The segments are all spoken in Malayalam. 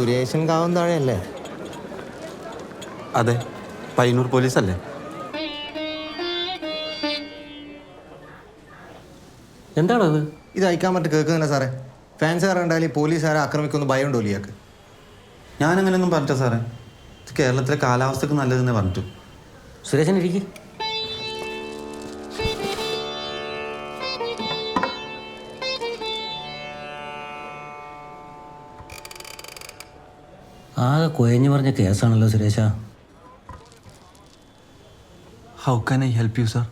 സുരേഷൻ കാവും താഴെയല്ലേ? അതെ, പയ്യന്നൂർ പോലീസല്ലേ? എന്താണത്? ഇത് അയക്കാൻ പറ്റും കേൾക്കുന്നില്ല സാറേ. ഫാൻസുകാർ കണ്ടാൽ പോലീസുകാരെ ആക്രമിക്കുമെന്ന് ഭയമുണ്ടോ ഇയാൾക്ക്? ഞാനങ്ങനെയൊന്നും പറഞ്ഞില്ല സാറേ. ഇത് കേരളത്തിലെ കാലാവസ്ഥക്ക് നല്ലതെന്ന് പറഞ്ഞിട്ടു. സുരേഷൻ ഇരിക്കി. ആകെ കൊയഞ്ഞു പറഞ്ഞ കേസാണല്ലോ Suresh. How can I help you sir?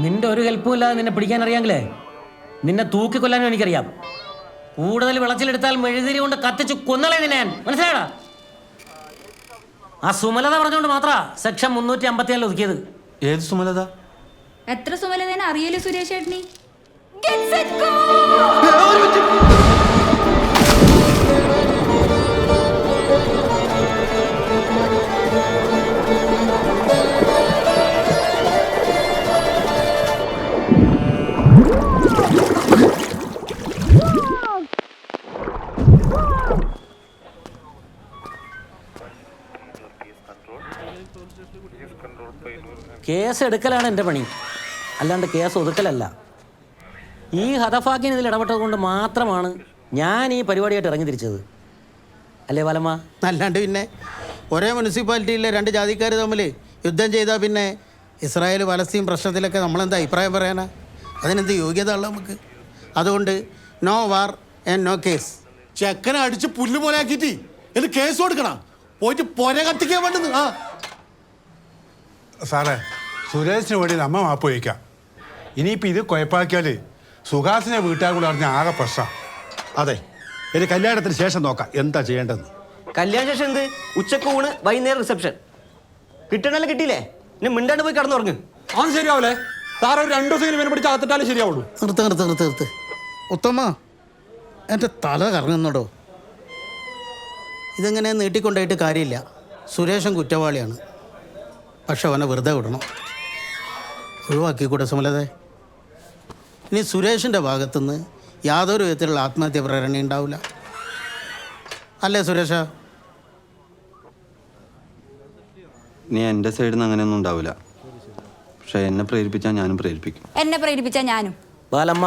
നിന്റെ ഒരു ഹെൽപ്പും ഇല്ലാതെ നിന്നെ പിടിക്കാൻ അറിയാമെങ്കിലേ നിന്നെ തൂക്കിക്കൊല്ലാനും എനിക്കറിയാം. കൂടുതൽ വിളച്ചിലെടുത്താൽ മെഴുതിരി കൊണ്ട് കത്തിച്ച് കൊന്നളെ നിന്നെ ഞാൻ. മനസ്സിലായടാ? ആ സുമലത പറഞ്ഞുകൊണ്ട് മാത്ര സെക്ഷൻ 354 ഒതുക്കിയത്. ഏത് സുമലത? എത്ര സുമലതേനെ അറിയല്ലോ സുരേഷ് ചേട്ടനി? കേസ് എടുക്കലാണ് എൻ്റെ പണി, അല്ലാണ്ട് കേസ് ഒതുക്കലല്ല. ഈ ഹതഫാക്കിന് ഇതിൽ ഇടപെട്ടത് കൊണ്ട് മാത്രമാണ് ഞാൻ ഈ പരിപാടിയായിട്ട് ഇറങ്ങി തിരിച്ചത്. അല്ലേ ബാലമ്മ? അല്ലാണ്ട് പിന്നെ ഒരേ മുനിസിപ്പാലിറ്റിയിലെ രണ്ട് ജാതിക്കാർ തമ്മിൽ യുദ്ധം ചെയ്താൽ പിന്നെ ഇസ്രായേൽ പലസ്തീൻ പ്രശ്നത്തിലൊക്കെ നമ്മളെന്താ അഭിപ്രായം പറയാനാ? അതിനെന്ത് യോഗ്യത ഉള്ള നമുക്ക്? അതുകൊണ്ട് no war and no case. ചെക്കനെ അടിച്ച് പുല്ല് പോലെ ആക്കിയിട്ട് എന്ന് കേസ് കൊടുക്കണം. പോയിട്ട് പൊര കത്തിക്കാൻ വേണ്ടത്. ആ സാറേ, സുരേഷിന് വേണ്ടി നമ്മ മാപ്പ് വയ്ക്കാം. ഇനിയിപ്പോൾ ഇത് കുഴപ്പമാക്കിയാൽ സുഹാസിനെ വീട്ടുകാർ കൂടെ അറിഞ്ഞ ആകെ പ്രശ്നം. അതെ, ഇനി കല്യാണത്തിന് ശേഷം നോക്കാം എന്താ ചെയ്യേണ്ടത്. കല്യാണ ശേഷം എന്ത്? ഉച്ചക്ക് ഊണ്, വൈകുന്നേരം റിസപ്ഷൻ. കിട്ടണല്ലേ കിട്ടിയില്ലേ? ഇനി മിണ്ടാണ്ട് പോയി കടന്നുറങ്ങ്. അത് ശരിയാവൂലേ സാറേ? ഒരു 2 ദിവസം ഇവനെ പിടിച്ച് അകത്തിട്ടാലേ ശരിയാവുള്ളൂ. നിർത്ത് ഉത്തമ, എൻ്റെ തല കറങ്ങുന്നുണ്ടോ? ഇതെങ്ങനെ നീട്ടിക്കൊണ്ടായിട്ട് കാര്യമില്ല. സുരേഷൻ കുറ്റവാളിയാണ്, പക്ഷെ അവനെ വെറുതെ വിടണം. ഒഴിവാക്കിക്കൂടെ സുമലതേ? ഇനി സുരേഷിൻ്റെ ഭാഗത്തുനിന്ന് യാതൊരു വിധത്തിലുള്ള ആത്മഹത്യ പ്രേരണ ഉണ്ടാവില്ല, അല്ലേ സുരേഷ? നീ എൻ്റെ സൈഡിൽ നിന്ന് അങ്ങനെയൊന്നും ഉണ്ടാവില്ല. പക്ഷെ എന്നെ പ്രേരിപ്പിച്ചാൽ ഞാനും പ്രേരിപ്പിക്കും. എന്നെ പ്രേരിപ്പിച്ച ഞാനും. ബാലമ്മ,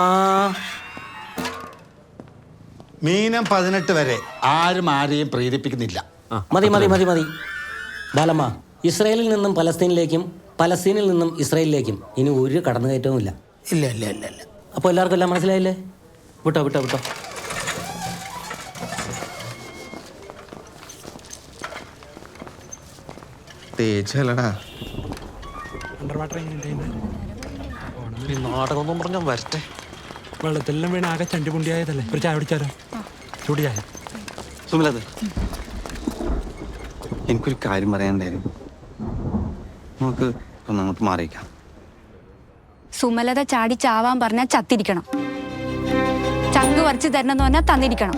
മീനം 18 വരെ ആരും ആരെയും പ്രേരിപ്പിക്കുന്നില്ല. മതി മതി മതി മതി. ബാലമ്മ, ഇസ്രായേലിൽ നിന്നും പലസ്തീനിലേക്കും പലസ്തീനിൽ നിന്നും ഇസ്രായേലിലേക്കും ഇനി ഒരു കടന്നുകയറ്റവും ഇല്ല. ഇല്ല ഇല്ല ഇല്ല ഇല്ല. അപ്പോൾ എല്ലാവർക്കും എല്ലാം മനസ്സിലായില്ലേ? വിട്ടോ വിട്ടോ വിട്ടോ. തേച്ചല്ലടാ നാടകമൊന്നും പറഞ്ഞാൽ വരട്ടെ. വെള്ളത്തെല്ലാം വീണ് ആകെ ചണ്ടിപുണ്ടിയായതല്ലേ. ഒരു ചായ കുടിച്ചാലോ? ചൂട് ചായ. സുമലത, എനിക്കൊരു കാര്യം പറയാനുണ്ടായിരുന്നു. നമുക്ക് അങ്ങോട്ട് മാറിയിക്കാം. സുമലത ചാടി ചാവാൻ പറഞ്ഞാൽ ചത്തിരിക്കണം. ചങ്ക് വരച്ച് തരണമെന്ന് പറഞ്ഞാൽ തന്നിരിക്കണം.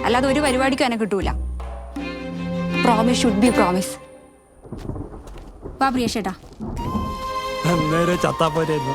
അല്ലാതെ ഒരു പരിപാടിക്കും എന്നെ കിട്ടൂല. Promise should be promise. വാ പ്രിയ ചേട്ടാ. അന്നേരം ചത്താപ്പോരായിരുന്നു.